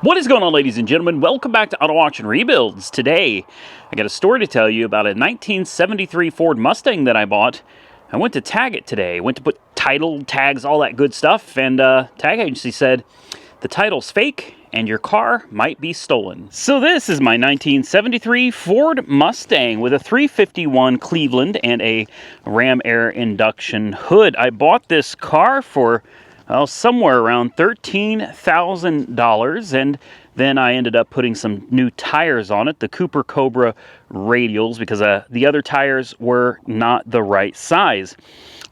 What is going on, ladies and gentlemen? Welcome back to Auto Auction Rebuilds. Today, I got a story to tell you about a 1973 Ford Mustang that I bought. I went to tag it today. Went to put title, tags, all that good stuff, and tag agency said, the title's fake and your car might be stolen. So this is my 1973 Ford Mustang with a 351 Cleveland and a Ram Air induction hood. I bought this car for somewhere around $13,000, and then I ended up putting some new tires on it, the Cooper Cobra radials, because the other tires were not the right size.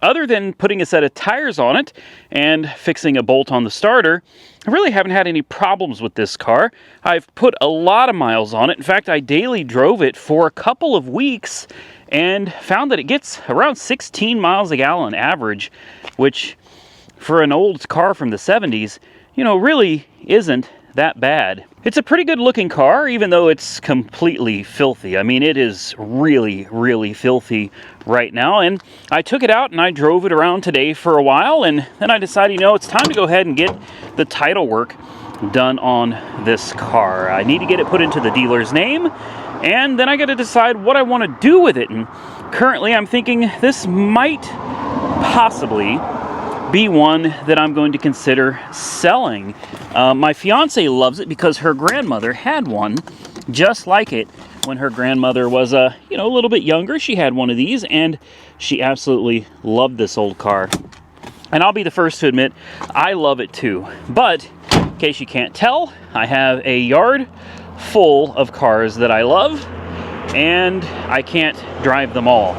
Other than putting a set of tires on it and fixing a bolt on the starter, I really haven't had any problems with this car. I've put a lot of miles on it. In fact, I daily drove it for a couple of weeks and found that it gets around 16 miles a gallon average, which for an old car from the 70s, really isn't that bad. It's a pretty good looking car, even though it's completely filthy. I mean, it is really, really filthy right now. And I took it out and I drove it around today for a while, and then I decided, it's time to go ahead and get the title work done on this car. I need to get it put into the dealer's name, and then I got to decide what I want to do with it. And currently I'm thinking this might possibly be one that I'm going to consider selling. My fiance loves it because her grandmother had one just like it when her grandmother was a little bit younger. She had one of these and she absolutely loved this old car. And I'll be the first to admit, I love it too. But in case you can't tell, I have a yard full of cars that I love, and I can't drive them all.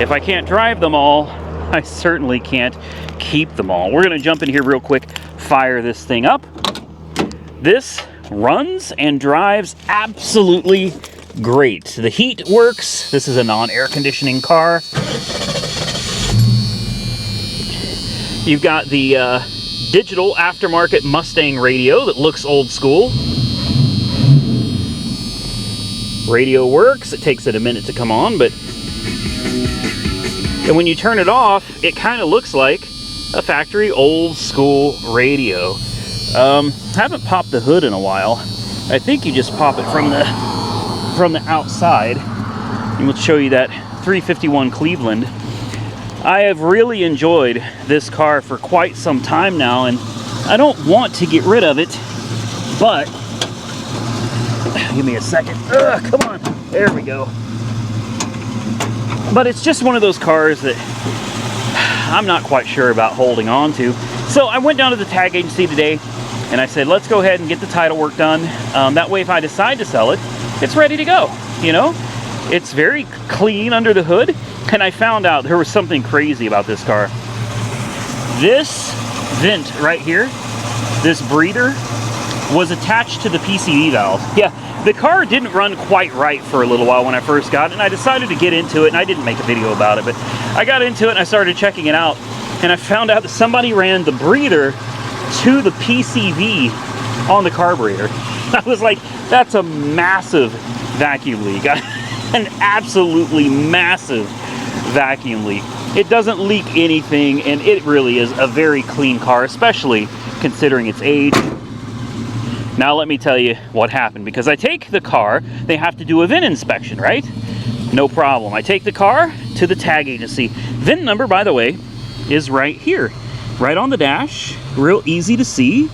If I can't drive them all, I certainly can't keep them all. We're going to jump in here real quick, fire this thing up. This runs and drives absolutely great. The heat works. This is a non-air conditioning car. You've got the digital aftermarket Mustang radio that looks old school. Radio works. It takes it a minute to come on, and when you turn it off, it kind of looks like a factory old school radio. Haven't popped the hood in a while. I think you just pop it from the outside. And we'll show you that 351 Cleveland. I have really enjoyed this car for quite some time now, and I don't want to get rid of it, but give me a second. Come on, there we go. But it's just one of those cars that I'm not quite sure about holding on to. So I went down to the tag agency today and I said, let's go ahead and get the title work done. That way, if I decide to sell it, it's ready to go. It's very clean under the hood. And I found out there was something crazy about this car. This vent right here, this breather, was attached to the PCV valve. Yeah. The car didn't run quite right for a little while when I first got it, and I decided to get into it, and I didn't make a video about it, but I got into it and I started checking it out, and I found out that somebody ran the breather to the PCV on the carburetor. I was like, that's a massive vacuum leak. An absolutely massive vacuum leak. It doesn't leak anything, and it really is a very clean car, especially considering its age. Now let me tell you what happened, because I take the car, they have to do a VIN inspection, right? No problem. I take the car to the tag agency. VIN number, by the way, is right here, right on the dash, real easy to see,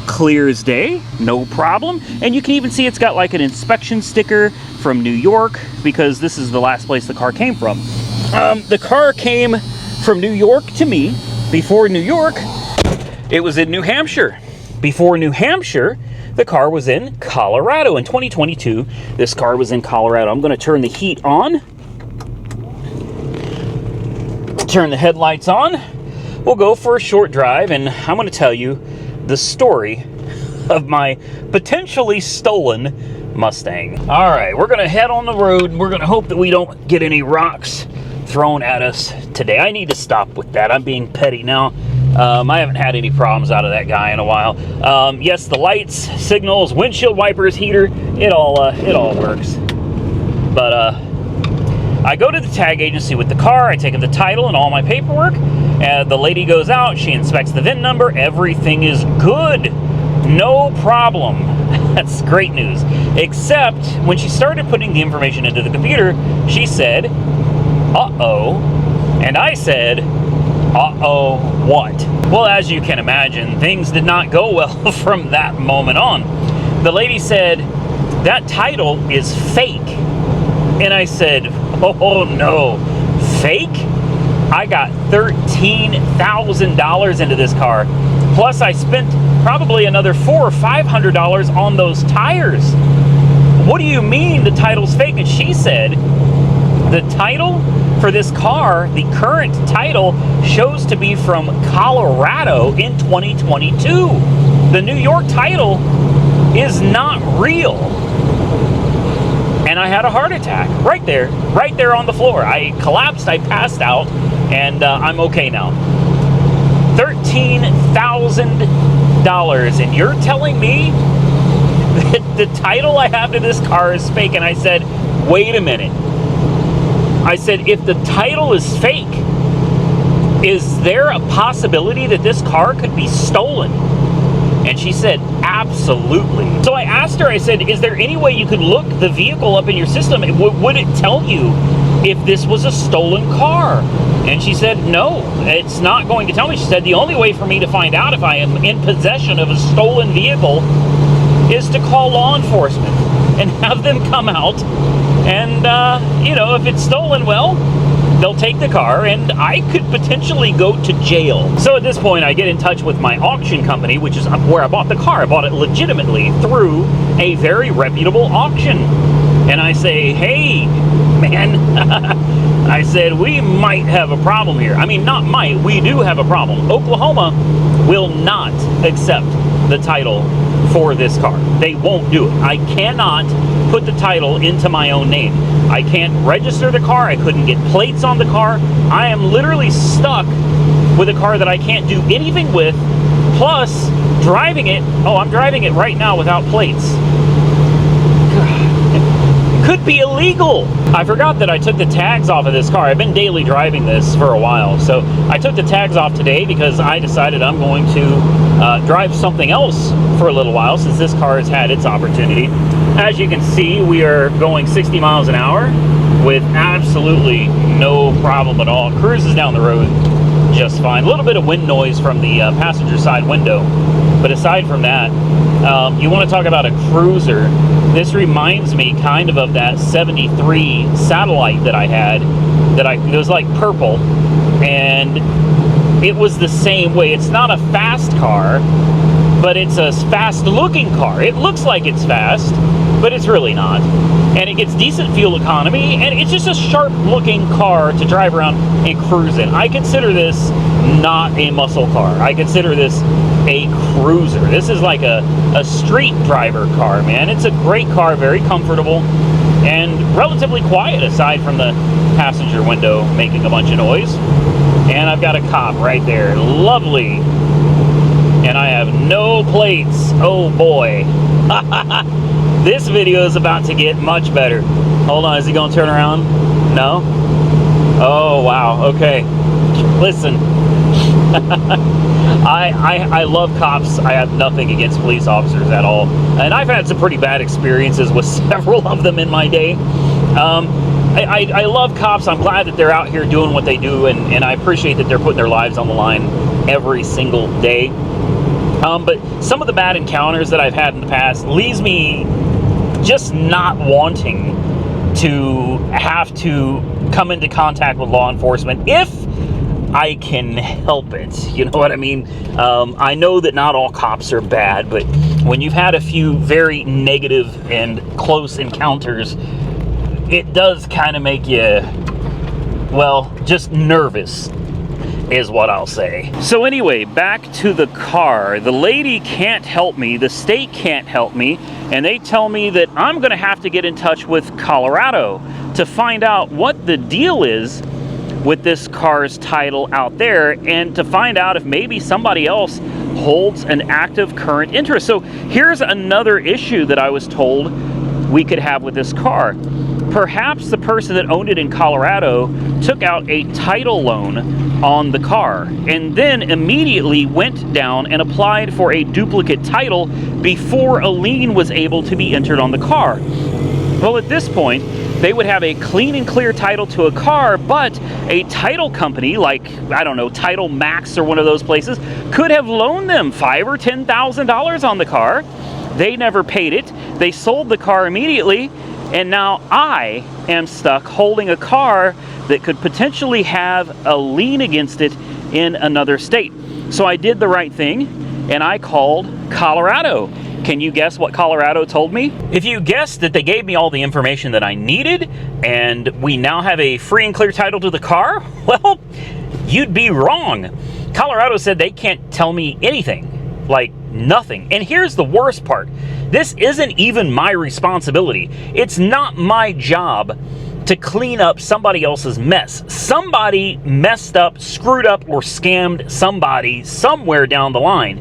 clear as day, no problem. And you can even see it's got like an inspection sticker from New York, because this is the last place the car came from. The car came from New York to me. Before New York, it was in New Hampshire. Before New Hampshire, the car was in Colorado. In 2022, this car was in Colorado. I'm going to turn the heat on. Turn the headlights on. We'll go for a short drive, and I'm going to tell you the story of my potentially stolen Mustang. All right, we're going to head on the road, and we're going to hope that we don't get any rocks thrown at us today. I need to stop with that. I'm being petty now. I haven't had any problems out of that guy in a while. Yes, the lights, signals, windshield wipers, heater, it all works. But I go to the tag agency with the car. I take the title and all my paperwork. The lady goes out. She inspects the VIN number. Everything is good. no problem. That's great news. Except when she started putting the information into the computer, she said, uh-oh. And I said, uh-oh, what? Well, as you can imagine, things did not go well from that moment on. The lady said, that title is fake. And I said, oh no, fake? I got $13,000 into this car. Plus I spent probably another $400 or $500 on those tires. What do you mean the title's fake? And she said, the title for this car, the current title, shows to be from Colorado in 2022. The New York title is not real. And I had a heart attack right there on the floor. I collapsed, I passed out, and I'm okay now. $13,000, and you're telling me that the title I have to this car is fake? And I said, wait a minute. I said, if the title is fake, is there a possibility that this car could be stolen? And she said, absolutely. So I asked her, I said, is there any way you could look the vehicle up in your system? Would it tell you if this was a stolen car? And she said, no, it's not going to tell me. She said, the only way for me to find out if I am in possession of a stolen vehicle is to call law enforcement and have them come out. And, you know, if it's stolen, well, they'll take the car and I could potentially go to jail. So at this point, I get in touch with my auction company, which is where I bought the car. I bought it legitimately through a very reputable auction. And I say, hey, man, I said, we might have a problem here. I mean, not might, we do have a problem. Oklahoma will not accept the title for this car. They won't do it. I cannot put the title into my own name. I can't register the car. I couldn't get plates on the car. I am literally stuck with a car that I can't do anything with. Plus, driving it, I'm driving it right now without plates. Could be illegal. I forgot that I took the tags off of this car. I've been daily driving this for a while. So I took the tags off today because I decided I'm going to drive something else for a little while since this car has had its opportunity. As you can see, we are going 60 miles an hour with absolutely no problem at all. Cruises down the road just fine. A little bit of wind noise from the passenger side window. But aside from that, you want to talk about a cruiser. This reminds me kind of that 73 Satellite that I had. It was like purple. And it was the same way. It's not a fast car, but it's a fast-looking car. It looks like it's fast, but it's really not. And it gets decent fuel economy, and it's just a sharp-looking car to drive around and cruise in. I consider this not a muscle car. I consider this a cruiser. This is like a street driver car, man. It's a great car, very comfortable, and relatively quiet aside from the passenger window making a bunch of noise. And I've got a cop right there. Lovely. And I have no plates. Oh boy. This video is about to get much better. Hold on, is he gonna turn around? No? Oh wow, okay. Listen. I love cops. I have nothing against police officers at all. And I've had some pretty bad experiences with several of them in my day. I love cops. I'm glad that they're out here doing what they do, and I appreciate that they're putting their lives on the line every single day. But some of the bad encounters that I've had in the past leaves me just not wanting to have to come into contact with law enforcement if I can help it. You know what I mean? I know that not all cops are bad, but when you've had a few very negative and close encounters, it does kind of make you, well, just nervous is what I'll say. So anyway, back to the car. The lady can't help me, the state can't help me, and they tell me that I'm gonna have to get in touch with Colorado to find out what the deal is with this car's title out there, and to find out if maybe somebody else holds an active current interest. So here's another issue that I was told we could have with this car. Perhaps the person that owned it in Colorado took out a title loan on the car, and then immediately went down and applied for a duplicate title before a lien was able to be entered on the car. Well, at this point, they would have a clean and clear title to a car, but a title company like, I don't know, Title Max or one of those places could have loaned them $5,000 or $10,000 on the car. They never paid it. They sold the car immediately, and now I am stuck holding a car that could potentially have a lien against it in another state. So I did the right thing, and I called Colorado. Can you guess what Colorado told me? If you guessed that they gave me all the information that I needed and we now have a free and clear title to the car, well, you'd be wrong. Colorado said they can't tell me anything, like nothing. And here's the worst part. This isn't even my responsibility. It's not my job to clean up somebody else's mess. Somebody messed up, screwed up, or scammed somebody somewhere down the line,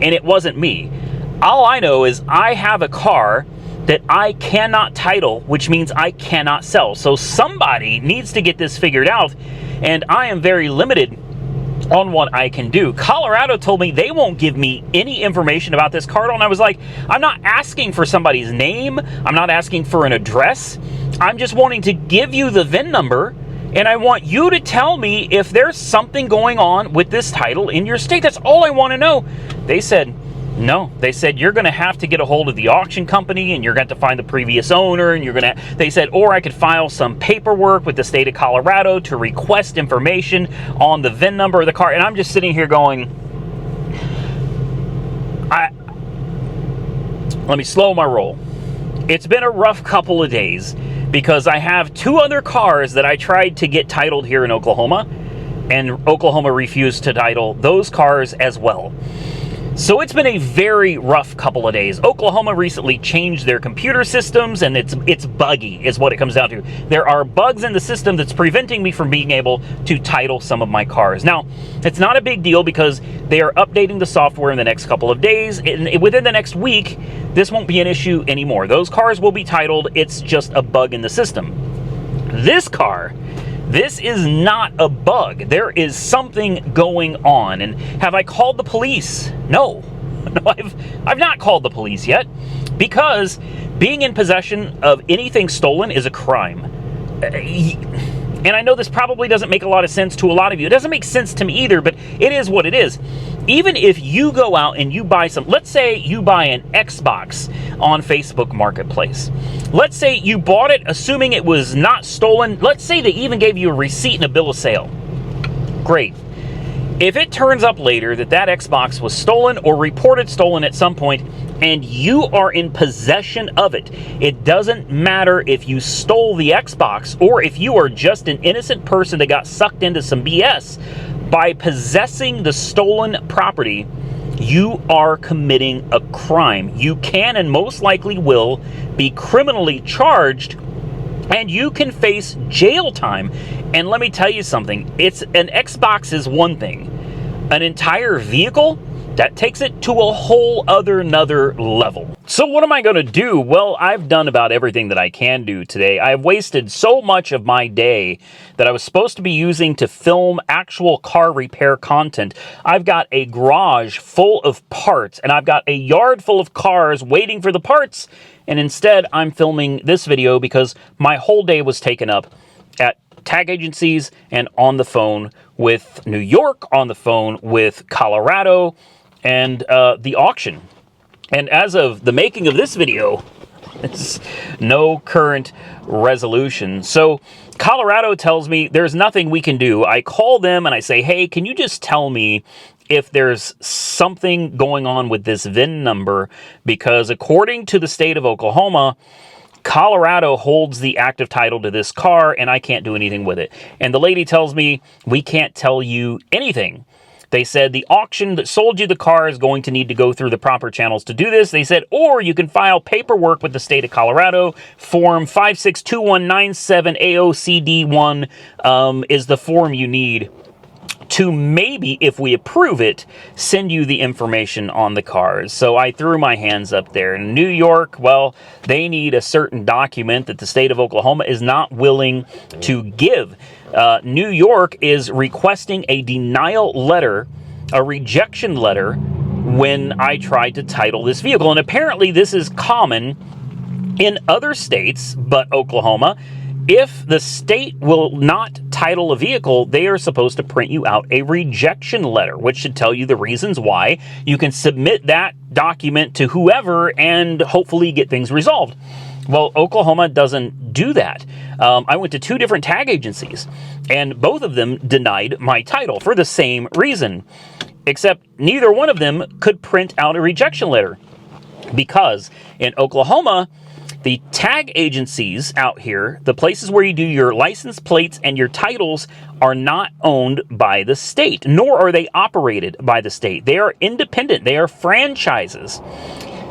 and it wasn't me. All I know is I have a car that I cannot title, which means I cannot sell. So somebody needs to get this figured out, and I am very limited on what I can do. Colorado told me they won't give me any information about this car, and I was like, I'm not asking for somebody's name. I'm not asking for an address. I'm just wanting to give you the VIN number, and I want you to tell me if there's something going on with this title in your state. That's all I want to know. They said, no. They said, you're going to have to get a hold of the auction company, and you're going to have to find the previous owner, and they said, or I could file some paperwork with the state of Colorado to request information on the VIN number of the car. And I'm just sitting here going, let me slow my roll. It's been a rough couple of days because I have two other cars that I tried to get titled here in Oklahoma, and Oklahoma refused to title those cars as well. So it's been a very rough couple of days. Oklahoma recently changed their computer systems, and it's buggy is what it comes down to. There are bugs in the system that's preventing me from being able to title some of my cars. Now, it's not a big deal because they are updating the software in the next couple of days. And within the next week, this won't be an issue anymore. Those cars will be titled. It's just a bug in the system. This car, this is not a bug. There is something going on. And have I called the police? No, I've not called the police yet, because being in possession of anything stolen is a crime. And I know this probably doesn't make a lot of sense to a lot of you. It doesn't make sense to me either, but it is what it is. Even if you go out and you buy let's say you buy an Xbox on Facebook Marketplace. Let's say you bought it assuming it was not stolen. Let's say they even gave you a receipt and a bill of sale. Great. If it turns up later that that Xbox was stolen or reported stolen at some point, and you are in possession of it, it doesn't matter if you stole the Xbox or if you are just an innocent person that got sucked into some BS. By possessing the stolen property, you are committing a crime. You can and most likely will be criminally charged, and you can face jail time. And let me tell you something, an Xbox is one thing. An entire vehicle, that takes it to a whole another level. So what am I going to do? Well, I've done about everything that I can do today. I've wasted so much of my day that I was supposed to be using to film actual car repair content. I've got a garage full of parts, and I've got a yard full of cars waiting for the parts. And instead, I'm filming this video because my whole day was taken up at tag agencies and on the phone with New York, on the phone with Colorado, and the auction. And as of the making of this video, it's no current resolution. So Colorado tells me there's nothing we can do. I call them and I say, hey, can you just tell me if there's something going on with this VIN number? Because according to the state of Oklahoma, Colorado holds the active title to this car, and I can't do anything with it. And the lady tells me, we can't tell you anything. They said the auction that sold you the car is going to need to go through the proper channels to do this. They said, or you can file paperwork with the state of Colorado. Form 562197 AOCD1 is the form you need to maybe, if we approve it, send you the information on the cars. So I threw my hands up there. In New York, well, they need a certain document that the state of Oklahoma is not willing to give. New York is requesting a denial letter, a rejection letter, when I tried to title this vehicle. And apparently this is common in other states, but Oklahoma. If the state will not title a vehicle, they are supposed to print you out a rejection letter, which should tell you the reasons why. You can submit that document to whoever and hopefully get things resolved. Well, Oklahoma doesn't do that. I went to 2 different tag agencies, and both of them denied my title for the same reason, except neither one of them could print out a rejection letter, because in Oklahoma, the tag agencies out here, the places where you do your license plates and your titles, are not owned by the state, nor are they operated by the state. They are independent. They are franchises.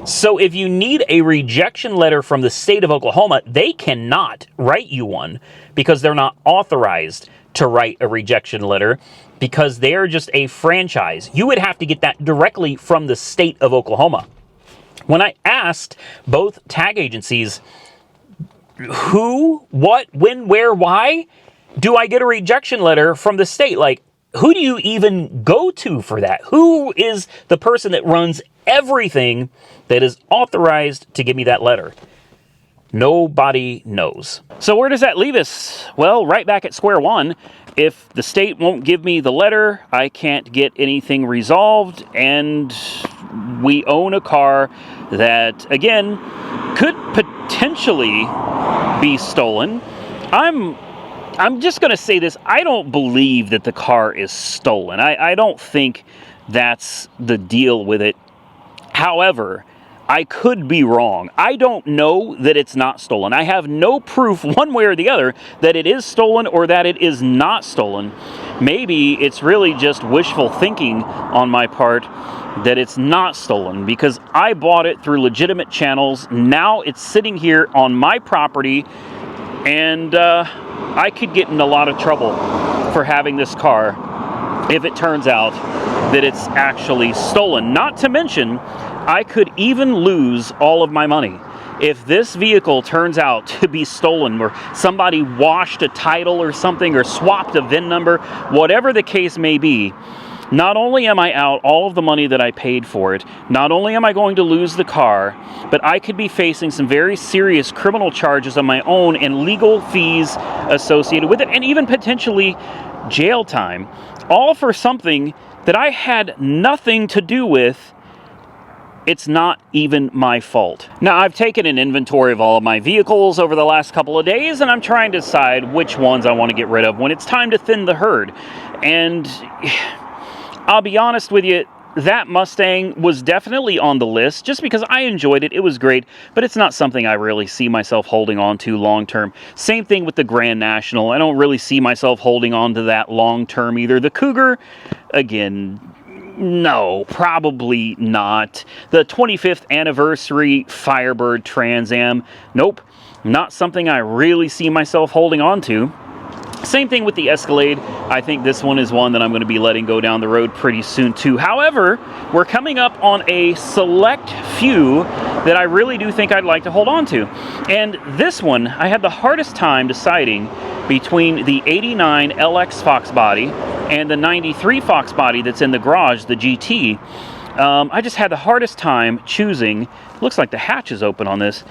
So if you need a rejection letter from the state of Oklahoma, they cannot write you one because they're not authorized to write a rejection letter, because they're just a franchise. You would have to get that directly from the state of Oklahoma. When I asked both tag agencies, who, what, when, where, why do I get a rejection letter from the state? Like, who do you even go to for that? Who is the person that runs everything that is authorized to give me that letter? Nobody knows. So where does that leave us? Well, right back at square one. If the state won't give me the letter, I can't get anything resolved, and we own a car that, again, could potentially be stolen. I'm just going to say this. I don't believe that the car is stolen. I don't think that's the deal with it. However, I could be wrong. I don't know that it's not stolen. I have no proof one way or the other that it is stolen or that it is not stolen. Maybe it's really just wishful thinking on my part that it's not stolen, because I bought it through legitimate channels. Now it's sitting here on my property, and I could get in a lot of trouble for having this car if it turns out that it's actually stolen. Not to mention, I could even lose all of my money. If this vehicle turns out to be stolen, or somebody washed a title or something, or swapped a VIN number, whatever the case may be, not only am I out all of the money that I paid for it, not only am I going to lose the car, but I could be facing some very serious criminal charges of my own and legal fees associated with it, and even potentially jail time, all for something that I had nothing to do with. It's not even my fault. Now, I've taken an inventory of all of my vehicles over the last couple of days, and I'm trying to decide which ones I want to get rid of when it's time to thin the herd. And I'll be honest with you, that Mustang was definitely on the list just because I enjoyed it. It was great, but it's not something I really see myself holding on to long term. Same thing with the Grand National. I don't really see myself holding on to that long term either. The Cougar, again, no, probably not. The 25th anniversary Firebird Trans Am, nope, not something I really see myself holding on to. Same thing with the Escalade. I think this one is one that I'm going to be letting go down the road pretty soon too. However, we're coming up on a select few that I really do think I'd like to hold on to. And this one, I had the hardest time deciding between the 89 LX Fox body and the 93 Fox body that's in the garage, the GT. I just had the hardest time choosing. Looks like the hatch is open on this.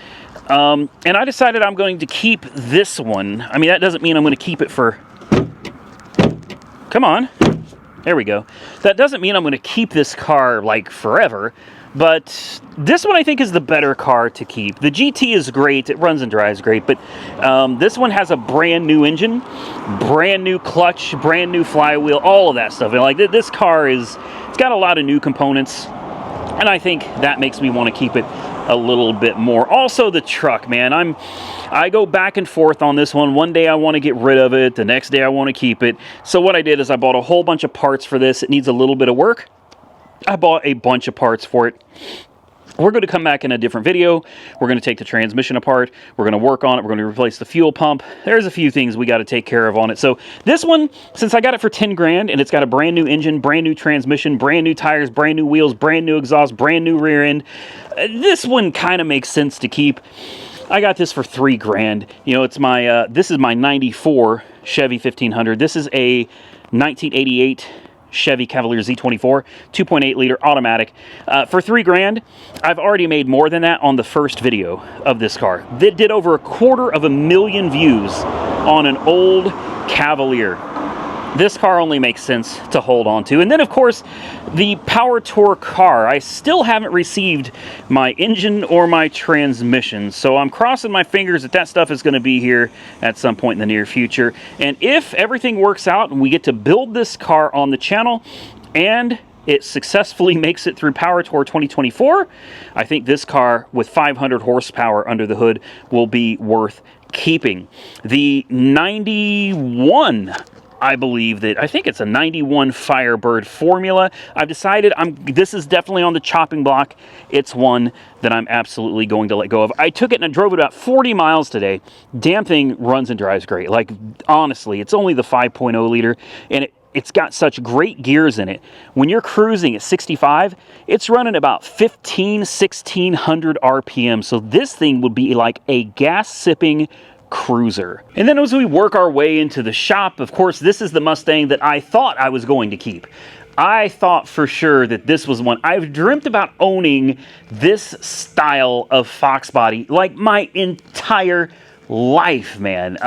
And I decided I'm going to keep this one. I mean, that doesn't mean I'm going to keep it for... Come on. There we go. That doesn't mean I'm going to keep this car, like, forever. But this one I think is the better car to keep. The GT is great. It runs and drives great. But this one has a brand new engine, brand new clutch, brand new flywheel, all of that stuff. And like, this car it's got a lot of new components. And I think that makes me want to keep it a little bit more. Also, the truck, man. I go back and forth on this one. One day I want to get rid of it. The next day I want to keep it. So what I did is I bought a whole bunch of parts for this. It needs a little bit of work. I bought a bunch of parts for it. We're going to come back in a different video. We're going to take the transmission apart. We're going to work on it. We're going to replace the fuel pump. There's a few things we got to take care of on it. So this one, since I got it for 10 grand and it's got a brand new engine, brand new transmission, brand new tires, brand new wheels, brand new exhaust, brand new rear end, this one kind of makes sense to keep. I got this for 3 grand. You know, it's my, this is my 94 Chevy 1500. This is a 1988 Chevy Cavalier Z24, 2.8 liter automatic. For 3 grand, I've already made more than that on the first video of this car. That did over 250,000 views on an old Cavalier. This car only makes sense to hold on to. And then, of course, the Power Tour car. I still haven't received my engine or my transmission, so I'm crossing my fingers that that stuff is going to be here at some point in the near future. And if everything works out and we get to build this car on the channel and it successfully makes it through Power Tour 2024, I think this car with 500 horsepower under the hood will be worth keeping. The 91, I think it's a 91 Firebird formula. I've decided this is definitely on the chopping block. It's one that I'm absolutely going to let go of. I took it and I drove it about 40 miles today. Damn thing runs and drives great. Like, honestly, it's only the 5.0 liter, and it's got such great gears in it. When you're cruising at 65, it's running about 1600 RPM. So this thing would be like a gas-sipping cruiser. And then as we work our way into the shop, of course, this is the Mustang that I thought I was going to keep. I thought for sure that this was one. I've dreamt about owning this style of Fox body like my entire life, man.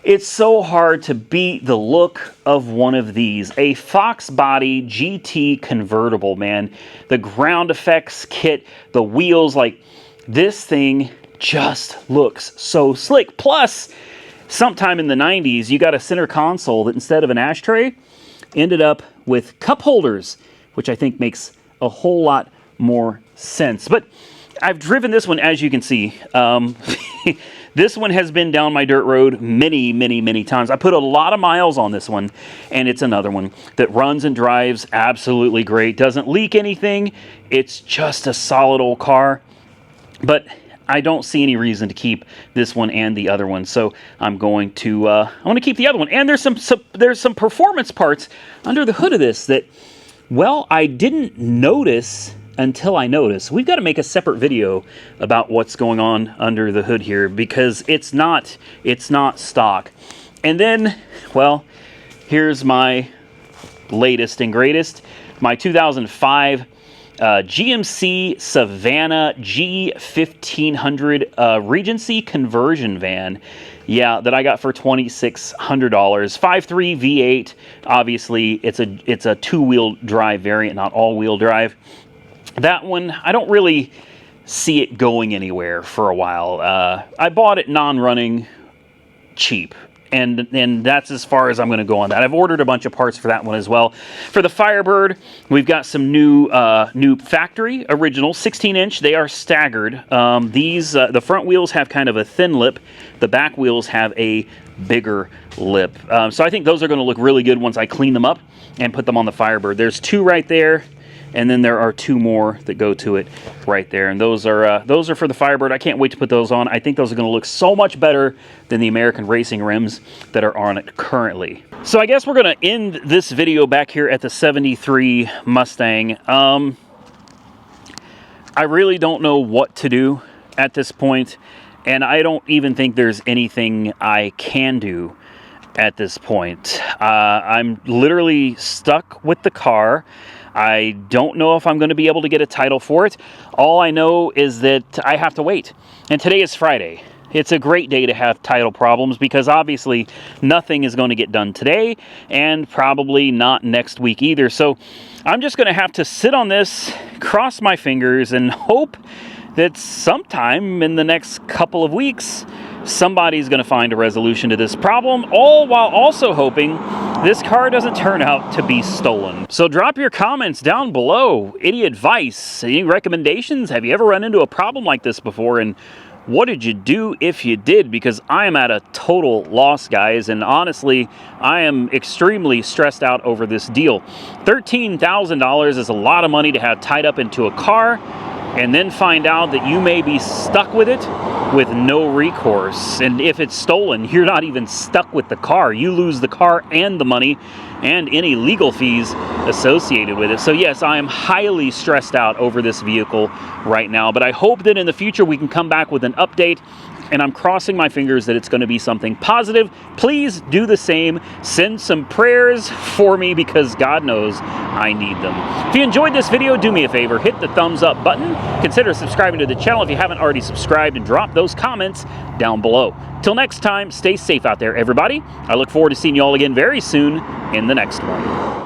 It's so hard to beat the look of one of these. A Fox body GT convertible, man. The ground effects kit, the wheels, like this thing just looks so slick. Plus, sometime in the 90s, you got a center console that instead of an ashtray, ended up with cup holders, which I think makes a whole lot more sense. But I've driven this one, as you can see. This one has been down my dirt road many, many, many times. I put a lot of miles on this one, and it's another one that runs and drives absolutely great. Doesn't leak anything. It's just a solid old car. But I don't see any reason to keep this one and the other one, so I'm going to keep the other one. And there's some performance parts under the hood of this that, well, I didn't notice until I noticed. We've got to make a separate video about what's going on under the hood here because it's not stock. And then, well, here's my latest and greatest, my 2005 GMC Savannah G1500 Regency conversion van. Yeah, that I got for $2,600. 5.3 V8. Obviously, it's a two-wheel drive variant, not all-wheel drive. That one, I don't really see it going anywhere for a while. I bought it non-running, cheap. And that's as far as I'm going to go on that. I've ordered a bunch of parts for that one as well. For the Firebird, we've got some new factory original 16-inch. They are staggered. The front wheels have kind of a thin lip. The back wheels have a bigger lip. So I think those are going to look really good once I clean them up and put them on the Firebird. There's 2 right there. And then there are 2 more that go to it right there. And those are for the Firebird. I can't wait to put those on. I think those are going to look so much better than the American Racing rims that are on it currently. So I guess we're going to end this video back here at the 73 Mustang. I really don't know what to do at this point, and I don't even think there's anything I can do at this point. I'm literally stuck with the car. I don't know if I'm going to be able to get a title for it. All I know is that I have to wait. And today is Friday. It's a great day to have title problems because obviously nothing is going to get done today and probably not next week either. So I'm just going to have to sit on this, cross my fingers, and hope that sometime in the next couple of weeks somebody's going to find a resolution to this problem, all while also hoping this car doesn't turn out to be stolen. So drop your comments down below. Any advice, any recommendations? Have you ever run into a problem like this before? And what did you do if you did? Because I am at a total loss, guys, and honestly, I am extremely stressed out over this deal. $13,000 is a lot of money to have tied up into a car, and then find out that you may be stuck with it with no recourse. And if it's stolen, you're not even stuck with the car. You lose the car and the money and any legal fees associated with it. So yes, I am highly stressed out over this vehicle right now, but I hope that in the future we can come back with an update, and I'm crossing my fingers that it's going to be something positive. Please do the same. Send some prayers for me, because God knows I need them. If you enjoyed this video, do me a favor, hit the thumbs up button. Consider subscribing to the channel if you haven't already subscribed, and drop those comments down below. Till next time, stay safe out there, everybody. I look forward to seeing you all again very soon in the next one.